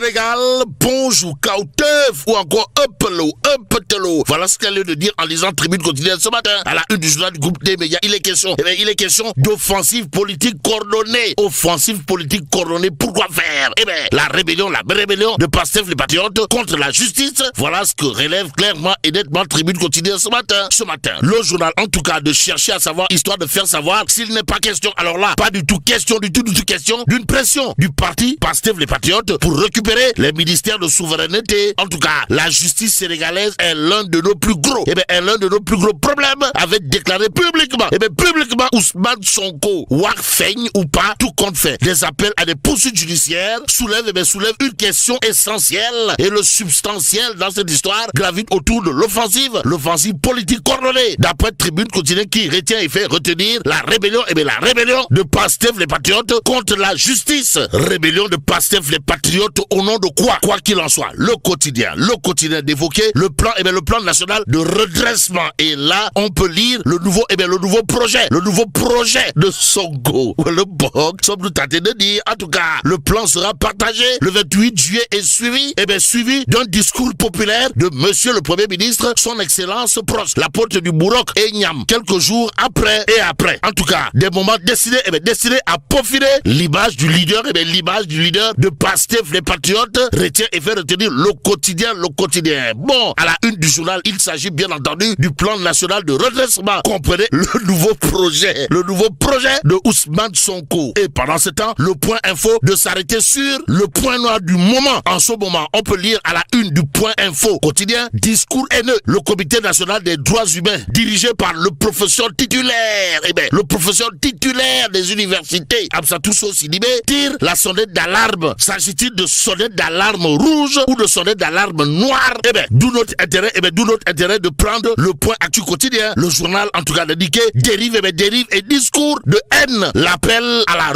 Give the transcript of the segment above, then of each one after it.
Sénégal, bonjour, Kauteuf ou encore Upelo. Voilà ce qu'elle a lieu de dire en lisant Tribune quotidienne ce matin à la une du journal du groupe des médias. Il est question d'offensive politique coordonnée. Offensive politique coordonnée, pourquoi faire? La rébellion de Pastef les Patriotes contre la justice. Voilà ce que relève clairement et nettement Tribune quotidienne ce matin. Le journal, en tout cas, de chercher à savoir, histoire de faire savoir s'il n'est pas question. Alors là, pas du tout question d'une pression du parti Pastef les Patriotes pour récupérer les ministères de souveraineté. En tout cas, la justice sénégalaise est l'un de nos plus gros problèmes, avait déclaré publiquement. Ousmane Sonko, Wak feigne ou pas, tout compte fait. Des appels à des poursuites judiciaires soulèvent une question essentielle et le substantiel dans cette histoire gravite autour de l'offensive politique coordonnée. D'après Tribune quotidienne qui retient et fait retenir la rébellion de Pastef les Patriotes contre la justice. Rébellion de Pastef les Patriotes au nom de quoi? Quoi qu'il en soit, le quotidien d'évoquer le plan national de redressement. Et là, on peut lire le nouveau projet de Sonko. Le BOC, sommes nous tentés de dire, en tout cas, le plan sera partagé le 28 juillet et suivi d'un discours populaire de monsieur le Premier ministre, son excellence proche, la porte du Bourok et Niam, quelques jours après. En tout cas, des moments destinés à peaufiner l'image du leader de Pastef les Patriotes retient et fait retenir le quotidien. Bon, à la une du journal, il s'agit bien entendu du plan national de redressement. Comprenez le nouveau projet de Ousmane Sonko. Et pendant ce temps, le point info de s'arrêter sur le point noir du moment. En ce moment, on peut lire à la une du point info quotidien, discours haineux. Le comité national des droits humains, dirigé par le professeur titulaire, le professeur titulaire des universités, Amsatou Sow Sidibé, tire la sonnette d'alarme. S'agit-il de sonnette d'alarme rouge ou de sonnette d'alarme noire? D'où notre intérêt de prendre le point actu quotidien. Le journal, en tout cas, d'indiquer dérive et discours de haine. L'appel à la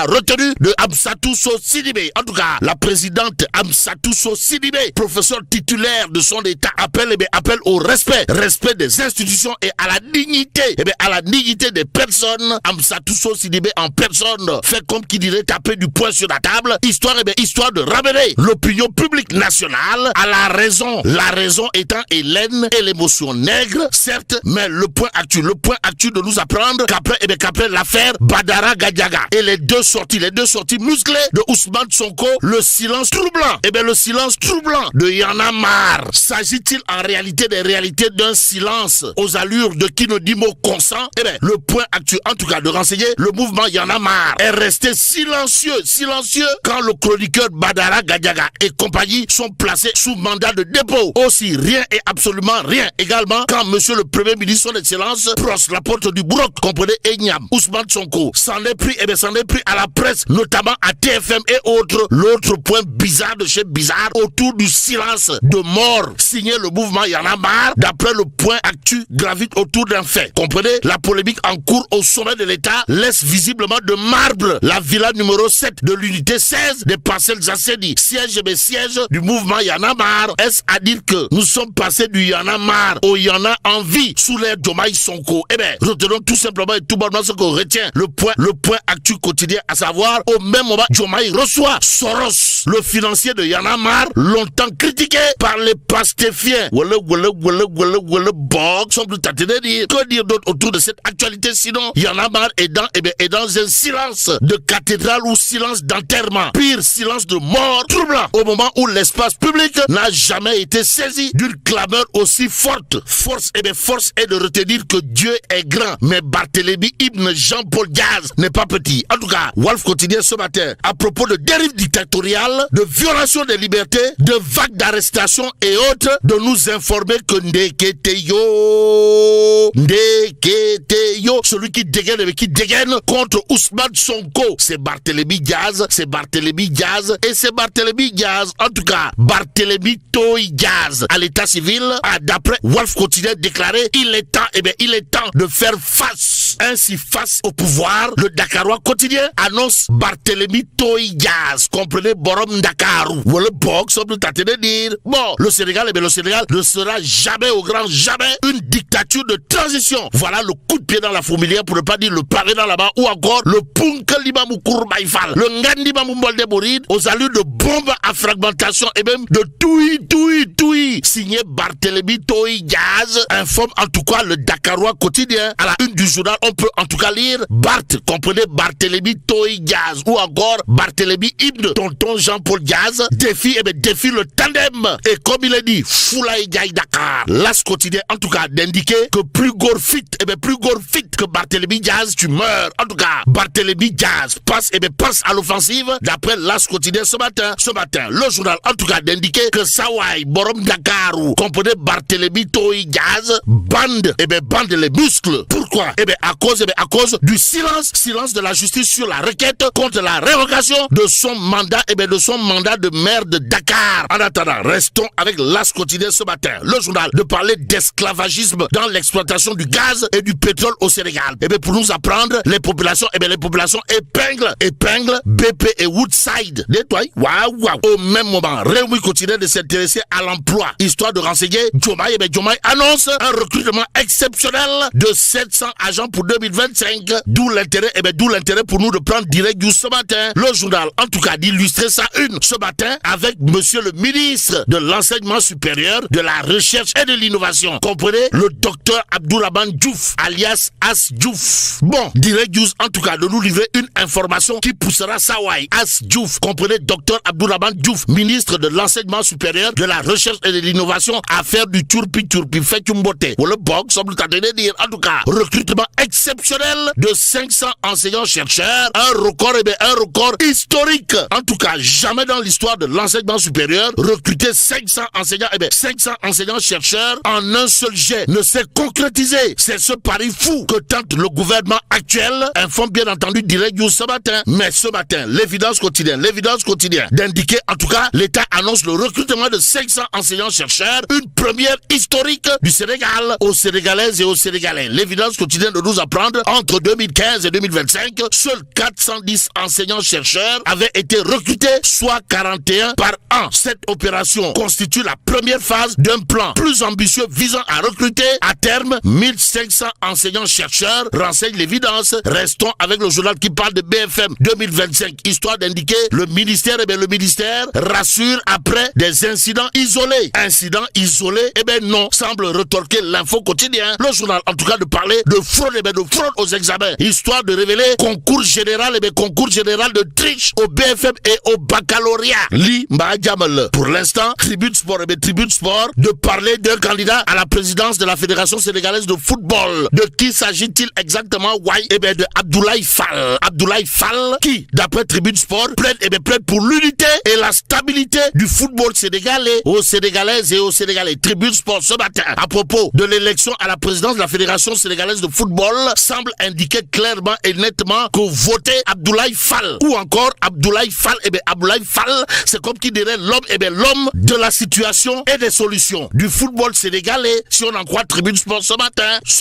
retenue de Amsatou Sow Sidibé. En tout cas, la présidente Amsatou Sow Sidibé, professeur titulaire de son état, appelle au respect des institutions et à la dignité des personnes. Amsatou Sow Sidibé en personne fait comme qui dirait taper du poing sur la table, histoire de ramener l'opinion publique nationale à la raison. La raison étant Hélène et l'émotion nègre, certes, mais le point actu de nous apprendre qu'après l'affaire Badara Gadiaga et les deux sorties musclées de Ousmane Sonko, le silence troublant de Y'en a marre. S'agit-il en réalité des réalités d'un silence aux allures de qui ne dit mot consent? Le point actu, en tout cas, de renseigner le mouvement Y'en a marre est resté silencieux quand le chroniqueur Badara Gadiaga et compagnie sont placés sous mandat de dépôt. Aussi, rien et absolument rien également quand monsieur le Premier ministre, son excellence, proche la porte du Bourok, comprenez, Enyam, Ousmane Sonko, s'en est pris à la presse, notamment à TFM et autres. L'autre point bizarre de chez bizarre autour du silence de mort signé le mouvement Y'en a marre. D'après le point actu, gravite autour d'un fait. Comprenez, la polémique en cours au sommet de l'État laisse visiblement de marbre la villa numéro 7 de l'unité 16 des parcelles Zassedi, siège du mouvement Y'en a marre. Est-ce à dire que nous sommes passés du Y'en a marre au Y'en a envie sous l'ère Diomaye Sonko? Retenons tout simplement et tout bonnement ce qu'on retient. Le point actu quotidien, à savoir, au même moment, Diomaye reçoit Soros, le financier de Y'en a marre, longtemps critiqué par les pastéfiens. Que dire d'autre autour de cette actualité? Sinon, Y'en a marre est dans un silence de cathédrale ou silence d'enterrement. Pire, silence de mort troublant. Au moment où l'espace public n'a jamais été saisi d'une clameur aussi forte. Force est de retenir que Dieu est grand, mais Barthélémy Ibn Jean-Paul Diaz n'est pas petit. En tout cas, Wolf quotidien ce matin, à propos de dérives dictatoriales, de violation des libertés, de vagues d'arrestations et autres, de nous informer que Ndeketeyo, celui qui dégaine contre Ousmane Sonko, c'est Barthélémy Diaz. En tout cas, Barthélémy Toy Diaz à l'état civil a, d'après Wolf quotidien, déclaré il est temps de faire face annonce. Ainsi, face au pouvoir, le Dakarois quotidien annonce Barthélemy Toye Dias. Comprenez Borom Dakarou. Ou le box, on peut tenter de dire. Bon, le Sénégal, le Sénégal ne sera jamais, au grand jamais, une dictature de transition. Voilà le coup de pied dans la fourmilière, pour ne pas dire le pavé dans la barre, ou encore le Punkalibamou Kourbaïfal, le Ngandibamou Moldeboride, aux allures de bombes à fragmentation et même de toui. Signé Barthélemy Toye Dias, informe en tout cas le Dakarois quotidien. À la une du journal, on peut en tout cas lire comprenez Barthélemy Toye Dias, ou encore Barthélemy Hymne, tonton Jean-Paul Dias, défie le tandem. Et comme il est dit, Foulaï Diaye Dakar. L'As quotidien, en tout cas, d'indiquer que plus gore fit que Barthélemy Dias, tu meurs. En tout cas, Barthélemy Dias passe à l'offensive, d'après l'As quotidien ce matin. Le journal, en tout cas, d'indiquer que Sawai, Borom Dakarou, comprenez Barthélemy Toye Dias, bande les muscles. Pourquoi? À cause du silence de la justice sur la requête contre la révocation de son mandat, de maire de Dakar. En attendant, restons avec l'As quotidien ce matin. Le journal de parler d'esclavagisme dans l'exploitation du gaz et du pétrole au Sénégal. Pour nous apprendre, les populations épinglent BP et Woodside. Waouh. Au même moment, Réumi continue de s'intéresser à l'emploi, histoire de renseigner. Diomaye annonce un recrutement exceptionnel de 700 agents pour 2025. D'où l'intérêt pour nous de prendre direct du ce matin. Le journal, en tout cas, d'illustrer sa une ce matin avec monsieur le ministre de l'enseignement supérieur, de la recherche et de l'innovation. Comprenez, le docteur Abdourahmane Diouf, alias As Diouf. Bon, direct news, en tout cas, de nous livrer une information qui poussera Sawai. As Diouf, comprenez, docteur Abdourahmane Diouf, ministre de l'enseignement supérieur, de la recherche et de l'innovation, à faire du turpi, fait une beauté. Ou le box, on peut de dire, en tout cas, recrutement exceptionnel de 500 enseignants-chercheurs, un record historique. En tout cas, jamais dans l'histoire de l'enseignement supérieur, recruter 500 enseignants-chercheurs en un seul jet ne s'est concrétisé. C'est ce pari fou que tente le gouvernement actuel, informe bien entendu direct news ce matin. Mais ce matin, l'évidence quotidienne d'indiquer, en tout cas, l'État annonce le recrutement de 500 enseignants-chercheurs, une première historique du Sénégal, aux Sénégalaises et aux Sénégalais. L'évidence quotidienne de nous apprendre, entre 2015 et 2025, seuls 410 enseignants-chercheurs avaient été recrutés, soit 41 par an. Cette opération constitue la première phase d'un plan plus ambitieux visant à recruter à terme 1500 enseignants-chercheurs, renseigne l'évidence. Restons avec le journal qui parle de BFM 2025, histoire d'indiquer le ministère rassure après des incidents isolés. Non, semble retorquer l'info quotidien. Le journal, en tout cas, de parler de fraude aux examens, histoire de révéler concours général de triche au BFM et au baccalauréat. Pour l'instant, Tribune Sport, de parler d'un candidat à la présidence de la Fédération sénégalaise de football. De qui s'agit-il exactement? De Abdoulaye Fall, qui, d'après Tribune Sport, plaide pour l'unité et la stabilité du football sénégalais, aux Sénégalaises et aux Sénégalais. Tribune Sport ce matin, à propos de l'élection à la présidence de la Fédération sénégalaise de football, semble indiquer clairement et nettement que voter Abdoulaye Fall, ou encore Abdoulaye Fall, c'est comme qui dirait l'homme de la situation et des solutions du football sénégalais, si on en croit Tribune Sport ce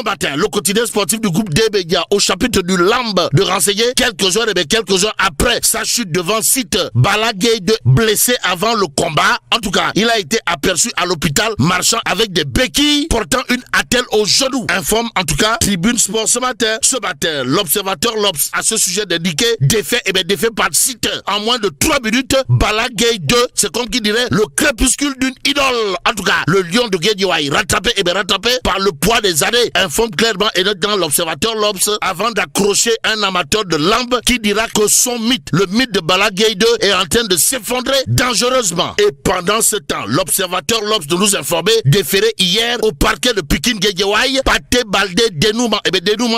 matin, le quotidien sportif du groupe des médias, au chapitre du LAMB, de renseigner quelques heures après sa chute devant site Balla Gaye de blessé avant le combat. En tout cas, il a été aperçu à l'hôpital marchant avec des béquilles, portant une attelle au genou. Informe en tout cas Tribune Sport ce matin, l'observateur L'Obs à ce sujet d'indiquer défait par site en moins de 3 minutes. Balla Gaye 2, c'est comme qui dirait le crépuscule d'une idole. En tout cas, le lion de Guédiawaye rattrapé par le poids des années, informe clairement et note dans l'observateur L'Obs, avant d'accrocher un amateur de lambe qui dira que son mythe, le mythe de Balla Gaye 2, est en train de s'effondrer dangereusement. Et pendant ce temps, l'observateur L'Obs de nous informer, déféré hier au parquet de Pikine Guédiawaye, Pathé Baldé, dénouement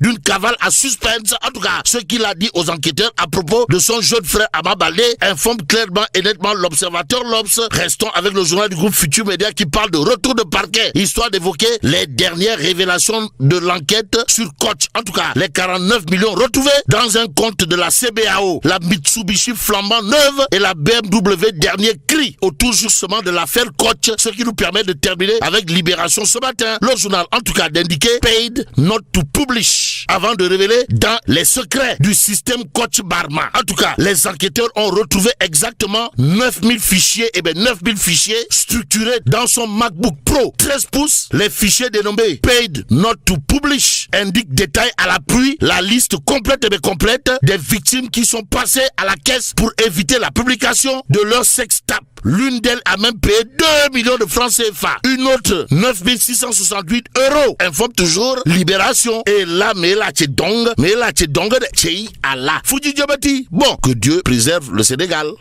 d'une cavale à suspense. En tout cas, ce qu'il a dit aux enquêteurs à propos de son jeune frère Ama Baldé informe clairement et nettement l'observateur L'Obs. Restons avec le journal du groupe Futur Média qui parle de retour de parquet, histoire d'évoquer les dernières révélations de l'enquête sur Coach. En tout cas, les 49 millions retrouvés dans un compte de la CBAO, la Mitsubishi flambant neuve et la BMW dernier cri autour justement de l'affaire Coach, ce qui nous permet de terminer avec Libération ce matin. Le journal, en tout cas, d'indiquer paid not to publish. publish avant de révéler dans les secrets du système Koch Barma. En tout cas, les enquêteurs ont retrouvé exactement 9000 fichiers, 9000 fichiers structurés dans son MacBook Pro 13 pouces. Les fichiers dénommés Paid Not to Publish indiquent détail à l'appui la liste complète des victimes qui sont passées à la caisse pour éviter la publication de leur sextape. L'une d'elles a même payé 2 millions de francs CFA. Une autre, 9668 €. Informe toujours Libération. Et là, mais là, c'est donc de Tchei Allah. Fouji Diobati. Bon, que Dieu préserve le Sénégal.